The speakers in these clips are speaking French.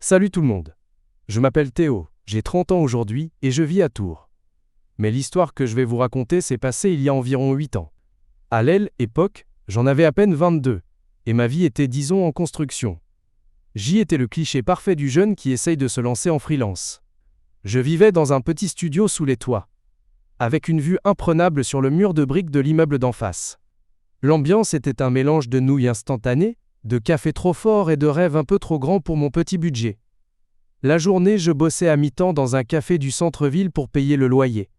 Salut tout le monde. Je m'appelle Théo, j'ai 30 ans aujourd'hui et je vis à Tours. Mais l'histoire que je vais vous raconter s'est passée il y a environ 8 ans. À l'époque, j'en avais à peine 22, et ma vie était disons en construction. J'y étais le cliché parfait du jeune qui essaye de se lancer en freelance. Je vivais dans un petit studio sous les toits, avec une vue imprenable sur le mur de briques de l'immeuble d'en face. L'ambiance était un mélange de nouilles instantanées, de café trop fort et de rêves un peu trop grands pour mon petit budget. La journée, je bossais à mi-temps dans un café du centre-ville pour payer le loyer.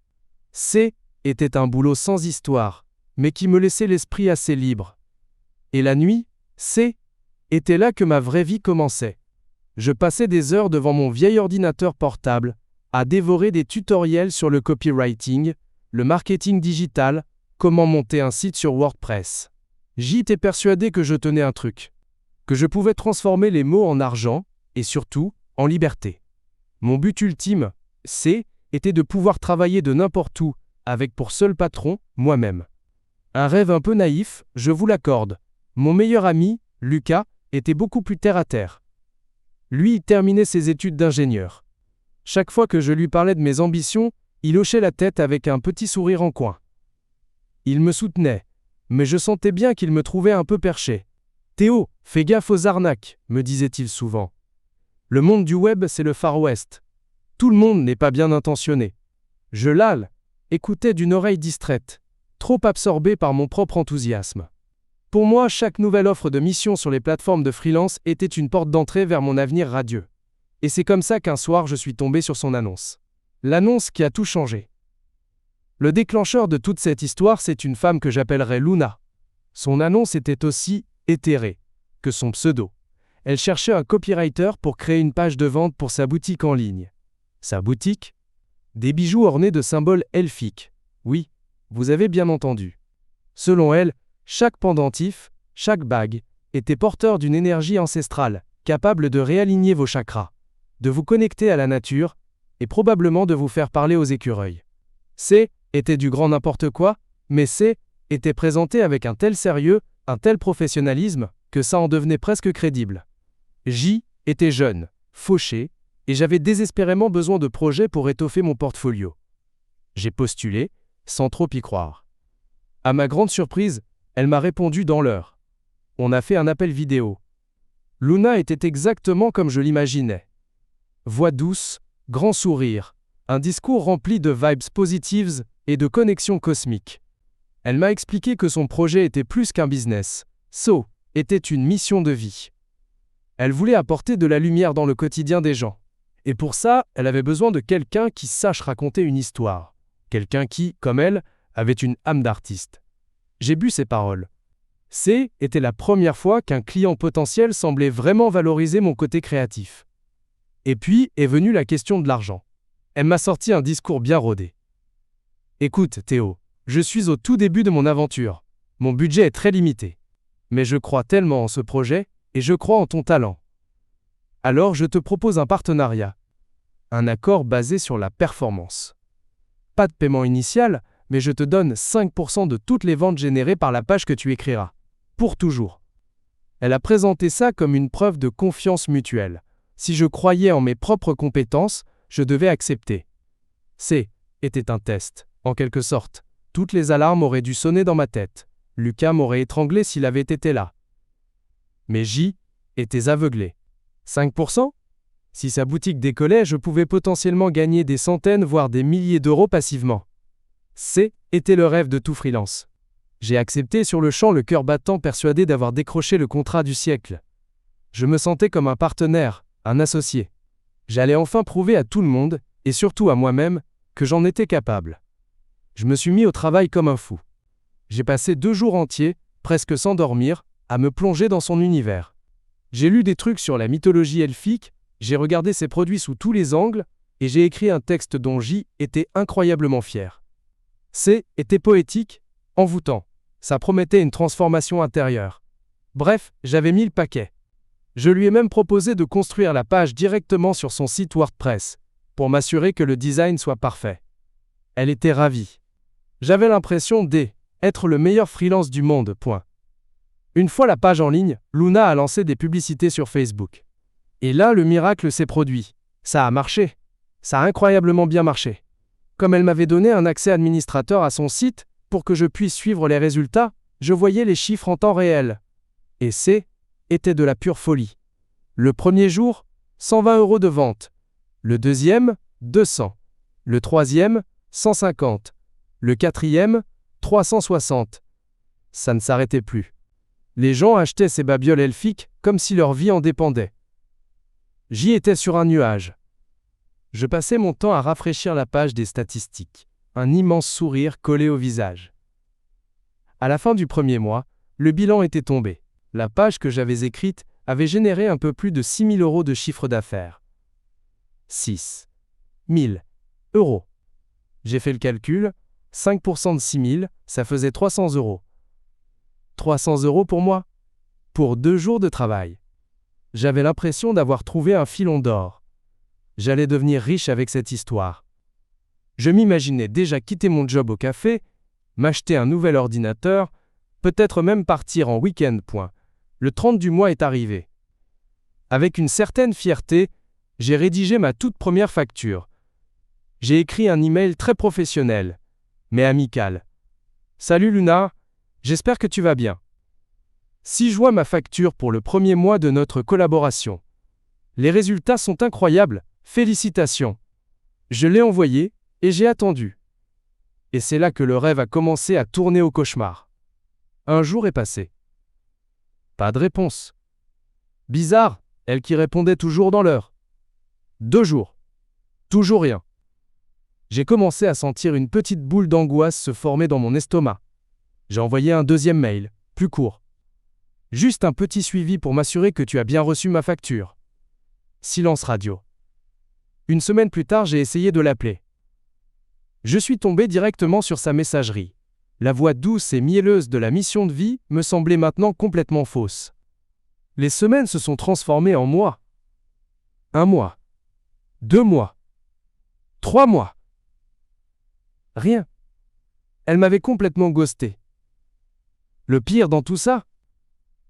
Était un boulot sans histoire, mais qui me laissait l'esprit assez libre. Et la nuit, était là que ma vraie vie commençait. Je passais des heures devant mon vieil ordinateur portable, à dévorer des tutoriels sur le copywriting, le marketing digital, comment monter un site sur WordPress. J'y étais persuadé que je tenais un truc. Que je pouvais transformer les mots en argent, et surtout, en liberté. Mon but ultime, était de pouvoir travailler de n'importe où, avec pour seul patron, moi-même. Un rêve un peu naïf, je vous l'accorde. Mon meilleur ami, Lucas, était beaucoup plus terre à terre. Lui, il terminait ses études d'ingénieur. Chaque fois que je lui parlais de mes ambitions, il hochait la tête avec un petit sourire en coin. Il me soutenait, mais je sentais bien qu'il me trouvait un peu perché. « Théo, fais gaffe aux arnaques », me disait-il souvent. Le monde du web, c'est le Far West. Tout le monde n'est pas bien intentionné. Je écoutais d'une oreille distraite, trop absorbé par mon propre enthousiasme. Pour moi, chaque nouvelle offre de mission sur les plateformes de freelance était une porte d'entrée vers mon avenir radieux. Et c'est comme ça qu'un soir je suis tombé sur son annonce. L'annonce qui a tout changé. Le déclencheur de toute cette histoire, c'est une femme que j'appellerais Luna. Son annonce était aussi éthérée que son pseudo. Elle cherchait un copywriter pour créer une page de vente pour sa boutique en ligne. Sa boutique ? Des bijoux ornés de symboles elfiques. Oui, vous avez bien entendu. Selon elle, chaque pendentif, chaque bague, était porteur d'une énergie ancestrale, capable de réaligner vos chakras, de vous connecter à la nature, et probablement de vous faire parler aux écureuils. Était du grand n'importe quoi, mais était présenté avec un tel sérieux, un tel professionnalisme, que ça en devenait presque crédible. Était jeune, fauché, et j'avais désespérément besoin de projets pour étoffer mon portfolio. J'ai postulé, sans trop y croire. À ma grande surprise, elle m'a répondu dans l'heure. On a fait un appel vidéo. Luna était exactement comme je l'imaginais. Voix douce, grand sourire, un discours rempli de vibes positives et de connexions cosmiques. Elle m'a expliqué que son projet était plus qu'un business. Était une mission de vie. Elle voulait apporter de la lumière dans le quotidien des gens. Et pour ça, elle avait besoin de quelqu'un qui sache raconter une histoire. Quelqu'un qui, comme elle, avait une âme d'artiste. J'ai bu ses paroles. Était la première fois qu'un client potentiel semblait vraiment valoriser mon côté créatif. Et puis est venue la question de l'argent. Elle m'a sorti un discours bien rodé. Écoute, Théo, je suis au tout début de mon aventure. Mon budget est très limité. Mais je crois tellement en ce projet, et je crois en ton talent. Alors je te propose un partenariat. Un accord basé sur la performance. Pas de paiement initial, mais je te donne 5% de toutes les ventes générées par la page que tu écriras. Pour toujours. Elle a présenté ça comme une preuve de confiance mutuelle. Si je croyais en mes propres compétences, je devais accepter. Était un test, en quelque sorte. Toutes les alarmes auraient dû sonner dans ma tête. Lucas m'aurait étranglé s'il avait été là. Mais était aveuglé. 5%? Si sa boutique décollait, je pouvais potentiellement gagner des centaines voire des milliers d'euros passivement. Était le rêve de tout freelance. J'ai accepté sur le champ, le cœur battant, persuadé d'avoir décroché le contrat du siècle. Je me sentais comme un partenaire, un associé. J'allais enfin prouver à tout le monde, et surtout à moi-même, que j'en étais capable. Je me suis mis au travail comme un fou. J'ai passé 2 jours entiers, presque sans dormir, à me plonger dans son univers. J'ai lu des trucs sur la mythologie elfique, j'ai regardé ses produits sous tous les angles, et j'ai écrit un texte dont était incroyablement fier. Était poétique, envoûtant. Ça promettait une transformation intérieure. Bref, j'avais mis le paquet. Je lui ai même proposé de construire la page directement sur son site WordPress, pour m'assurer que le design soit parfait. Elle était ravie. J'avais l'impression d'être le meilleur freelance du monde. Une fois la page en ligne, Luna a lancé des publicités sur Facebook. Et là, le miracle s'est produit. Ça a marché. Ça a incroyablement bien marché. Comme elle m'avait donné un accès administrateur à son site, pour que je puisse suivre les résultats, je voyais les chiffres en temps réel. Et était de la pure folie. Le premier jour, 120 € de vente. Le deuxième, 200. Le troisième, 150. Le quatrième, 360. Ça ne s'arrêtait plus. Les gens achetaient ces babioles elfiques comme si leur vie en dépendait. J'y étais sur un nuage. Je passais mon temps à rafraîchir la page des statistiques, un immense sourire collé au visage. À la fin du premier mois, le bilan était tombé. La page que j'avais écrite avait généré un peu plus de 6 000 € de chiffre d'affaires. 6 000 €. J'ai fait le calcul, 5% de 6 000, ça faisait 300 €. 300 € pour moi? Pour 2 jours de travail. J'avais l'impression d'avoir trouvé un filon d'or. J'allais devenir riche avec cette histoire. Je m'imaginais déjà quitter mon job au café, m'acheter un nouvel ordinateur, peut-être même partir en week-end. Le 30 du mois est arrivé. Avec une certaine fierté, j'ai rédigé ma toute première facture. J'ai écrit un email très professionnel, mais amical. Salut Luna, j'espère que tu vas bien. Si je vois ma facture pour le premier mois de notre collaboration. Les résultats sont incroyables, félicitations. Je l'ai envoyé, et j'ai attendu. Et c'est là que le rêve a commencé à tourner au cauchemar. Un jour est passé. Pas de réponse. Bizarre, elle qui répondait toujours dans l'heure. 2 jours. Toujours rien. J'ai commencé à sentir une petite boule d'angoisse se former dans mon estomac. J'ai envoyé un deuxième mail, plus court. Juste un petit suivi pour m'assurer que tu as bien reçu ma facture. Silence radio. Une semaine plus tard, j'ai essayé de l'appeler. Je suis tombé directement sur sa messagerie. La voix douce et mielleuse de la mission de vie me semblait maintenant complètement fausse. Les semaines se sont transformées en mois. 1 mois. 2 mois. 3 mois. Rien. Elle m'avait complètement ghosté. Le pire dans tout ça,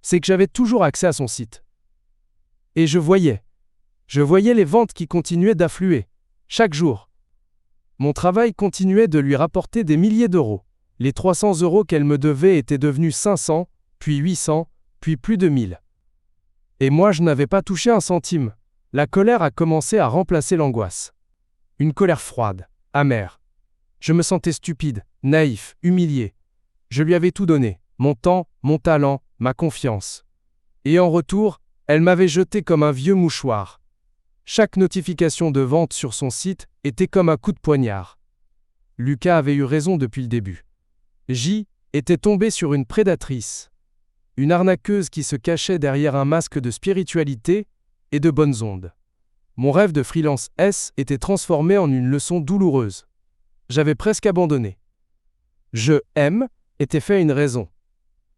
c'est que j'avais toujours accès à son site. Et je voyais les ventes qui continuaient d'affluer, chaque jour. Mon travail continuait de lui rapporter des milliers d'euros. Les 300 € qu'elle me devait étaient devenus 500, puis 800, puis plus de 1000. Et moi je n'avais pas touché un centime. La colère a commencé à remplacer l'angoisse. Une colère froide, amère. Je me sentais stupide, naïf, humilié. Je lui avais tout donné, mon temps, mon talent, ma confiance. Et en retour, elle m'avait jeté comme un vieux mouchoir. Chaque notification de vente sur son site était comme un coup de poignard. Lucas avait eu raison depuis le début. J était tombé sur une prédatrice. Une arnaqueuse qui se cachait derrière un masque de spiritualité et de bonnes ondes. Mon rêve de freelance S était transformé en une leçon douloureuse. J'avais presque abandonné. Je aime était fait une raison.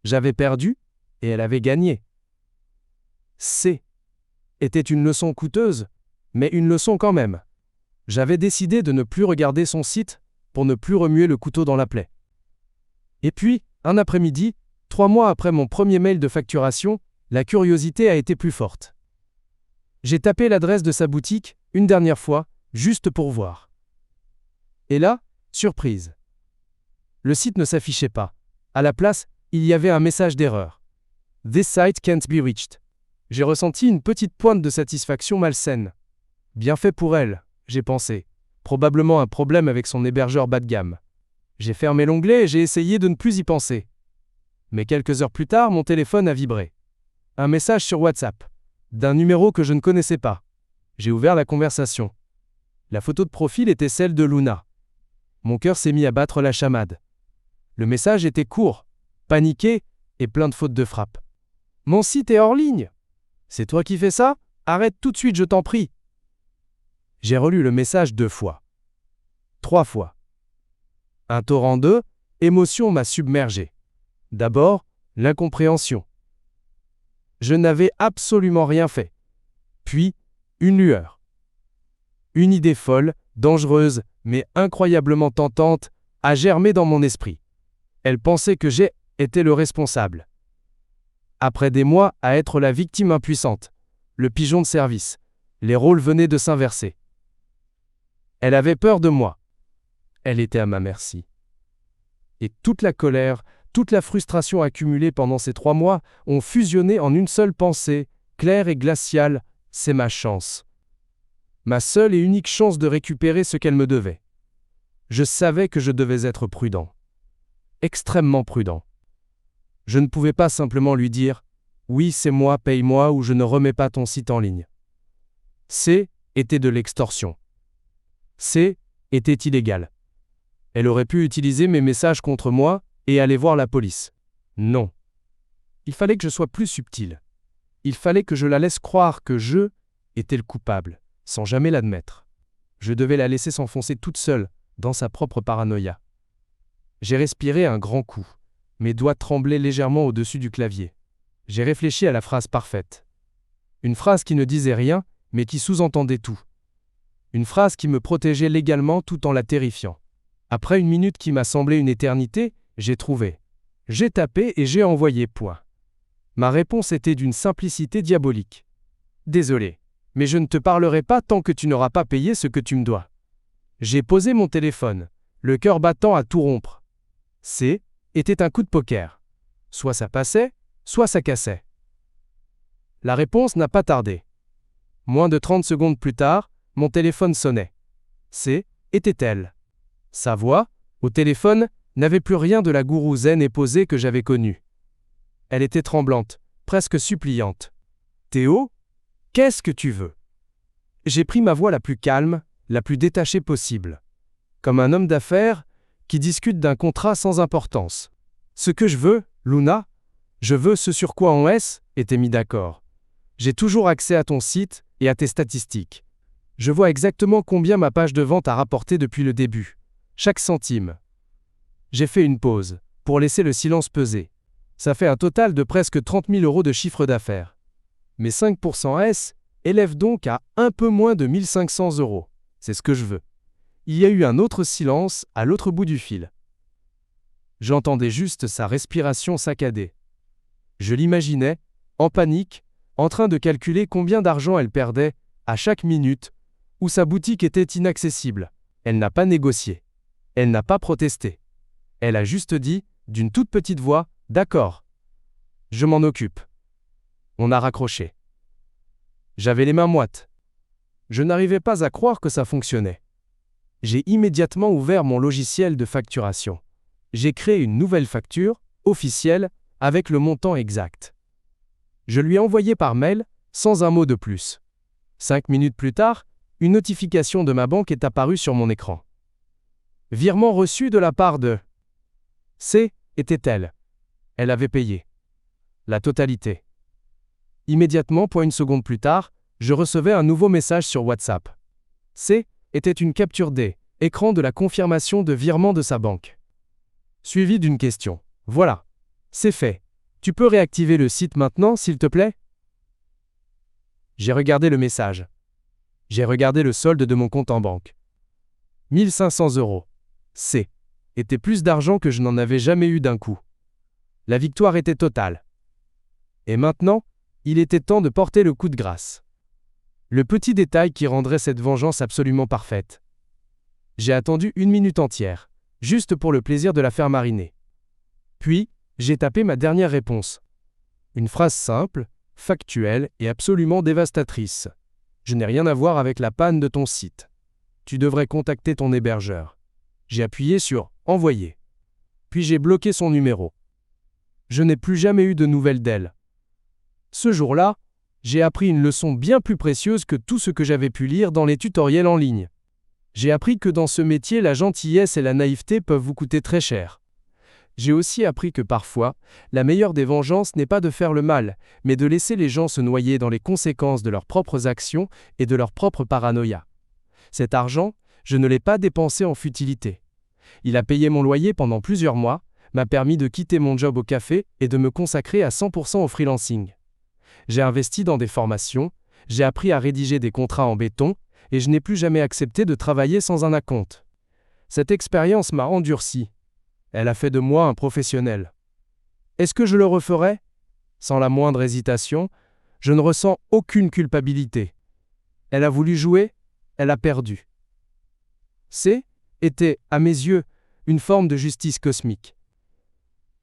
J'avais perdu et elle avait gagné. C était une leçon coûteuse, mais une leçon quand même. J'avais décidé de ne plus regarder son site pour ne plus remuer le couteau dans la plaie. Et puis, un après-midi, 3 mois après mon premier mail de facturation, la curiosité a été plus forte. J'ai tapé l'adresse de sa boutique, une dernière fois, juste pour voir. Et là, surprise. Le site ne s'affichait pas. À la place, il y avait un message d'erreur. This site can't be reached. J'ai ressenti une petite pointe de satisfaction malsaine. Bien fait pour elle, j'ai pensé. Probablement un problème avec son hébergeur bas de gamme. J'ai fermé l'onglet et j'ai essayé de ne plus y penser. Mais quelques heures plus tard, mon téléphone a vibré. Un message sur WhatsApp. D'un numéro que je ne connaissais pas. J'ai ouvert la conversation. La photo de profil était celle de Luna. Mon cœur s'est mis à battre la chamade. Le message était court, paniqué et plein de fautes de frappe. Mon site est hors ligne. C'est toi qui fais ça? Arrête tout de suite, je t'en prie. J'ai relu le message 2 fois. 3 fois. Un torrent de émotions m'a submergé. D'abord, l'incompréhension. Je n'avais absolument rien fait. Puis, une lueur. Une idée folle, dangereuse, mais incroyablement tentante, a germé dans mon esprit. Elle pensait que j'étais le responsable. Après des mois à être la victime impuissante, le pigeon de service. Les rôles venaient de s'inverser. Elle avait peur de moi. Elle était à ma merci. Et toute la colère, toute la frustration accumulée pendant ces 3 mois ont fusionné en une seule pensée, claire et glaciale, c'est ma chance. Ma seule et unique chance de récupérer ce qu'elle me devait. Je savais que je devais être prudent. Extrêmement prudent. Je ne pouvais pas simplement lui dire « Oui, c'est moi, paye-moi » ou « Je ne remets pas ton site en ligne ». Était de l'extorsion. Était illégal. Elle aurait pu utiliser mes messages contre moi et aller voir la police. Non. Il fallait que je sois plus subtil. Il fallait que je la laisse croire que je étais le coupable, sans jamais l'admettre. Je devais la laisser s'enfoncer toute seule, dans sa propre paranoïa. J'ai respiré un grand coup. Mes doigts tremblaient légèrement au-dessus du clavier. J'ai réfléchi à la phrase parfaite. Une phrase qui ne disait rien, mais qui sous-entendait tout. Une phrase qui me protégeait légalement tout en la terrifiant. Après une minute qui m'a semblé une éternité, j'ai trouvé. J'ai tapé et j'ai envoyé point. Ma réponse était d'une simplicité diabolique. Désolé, mais je ne te parlerai pas tant que tu n'auras pas payé ce que tu me dois. J'ai posé mon téléphone, le cœur battant à tout rompre. Était un coup de poker. Soit ça passait, soit ça cassait. La réponse n'a pas tardé. Moins de 30 secondes plus tard, mon téléphone sonnait. Était-elle. Sa voix, au téléphone, n'avait plus rien de la gourou zen et posée que j'avais connue. Elle était tremblante, presque suppliante. « Théo, qu'est-ce que tu veux ?» J'ai pris ma voix la plus calme, la plus détachée possible. Comme un homme d'affaires qui discute d'un contrat sans importance. « Ce que je veux, Luna, je veux ce sur quoi on était mis d'accord. J'ai toujours accès à ton site et à tes statistiques. Je vois exactement combien ma page de vente a rapporté depuis le début. Chaque centime. » J'ai fait une pause, pour laisser le silence peser. Ça fait un total de presque 30 000 € de chiffre d'affaires. Mes 5% élèvent donc à un peu moins de 1 500 €. C'est ce que je veux. Il y a eu un autre silence à l'autre bout du fil. J'entendais juste sa respiration saccadée. Je l'imaginais, en panique, en train de calculer combien d'argent elle perdait, à chaque minute, où sa boutique était inaccessible. Elle n'a pas négocié. Elle n'a pas protesté. Elle a juste dit, d'une toute petite voix, « D'accord. Je m'en occupe. » On a raccroché. J'avais les mains moites. Je n'arrivais pas à croire que ça fonctionnait. J'ai immédiatement ouvert mon logiciel de facturation. J'ai créé une nouvelle facture, officielle, avec le montant exact. Je lui ai envoyé par mail, sans un mot de plus. 5 minutes plus tard, une notification de ma banque est apparue sur mon écran. Virement reçu de la part de était-elle. Elle avait payé. La totalité. Immédiatement, une seconde plus tard, je recevais un nouveau message sur WhatsApp. Était une capture d'écran de la confirmation de virement de sa banque. Suivi d'une question. Voilà. C'est fait. Tu peux réactiver le site maintenant, s'il te plaît? J'ai regardé le message. J'ai regardé le solde de mon compte en banque. 1 500 €. Était plus d'argent que je n'en avais jamais eu d'un coup. La victoire était totale. Et maintenant, il était temps de porter le coup de grâce. Le petit détail qui rendrait cette vengeance absolument parfaite. J'ai attendu 1 minute entière, juste pour le plaisir de la faire mariner. Puis, j'ai tapé ma dernière réponse. Une phrase simple, factuelle et absolument dévastatrice. Je n'ai rien à voir avec la panne de ton site. Tu devrais contacter ton hébergeur. J'ai appuyé sur « Envoyer ». Puis j'ai bloqué son numéro. Je n'ai plus jamais eu de nouvelles d'elle. Ce jour-là, j'ai appris une leçon bien plus précieuse que tout ce que j'avais pu lire dans les tutoriels en ligne. J'ai appris que dans ce métier, la gentillesse et la naïveté peuvent vous coûter très cher. J'ai aussi appris que parfois, la meilleure des vengeances n'est pas de faire le mal, mais de laisser les gens se noyer dans les conséquences de leurs propres actions et de leur propre paranoïa. Cet argent, je ne l'ai pas dépensé en futilité. Il a payé mon loyer pendant plusieurs mois, m'a permis de quitter mon job au café et de me consacrer à 100% au freelancing. J'ai investi dans des formations, j'ai appris à rédiger des contrats en béton, et je n'ai plus jamais accepté de travailler sans un acompte. Cette expérience m'a endurci. Elle a fait de moi un professionnel. Est-ce que je le referais? Sans la moindre hésitation, Je ne ressens aucune culpabilité. Elle a voulu jouer, elle a perdu. Était, à mes yeux, une forme de justice cosmique.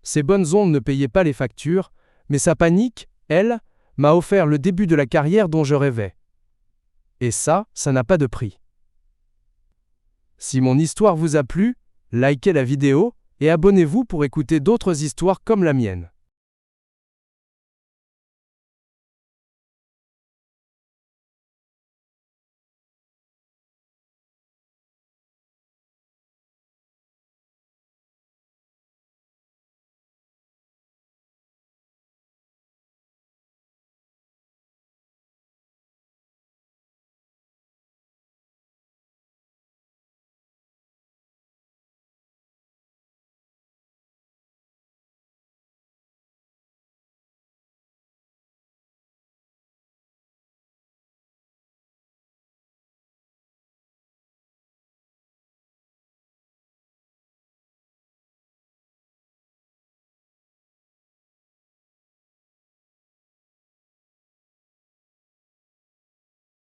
Ces bonnes ondes ne payaient pas les factures, mais sa panique, elle, m'a offert le début de la carrière dont je rêvais. Et ça n'a pas de prix. Si mon histoire vous a plu, likez la vidéo et abonnez-vous pour écouter d'autres histoires comme la mienne.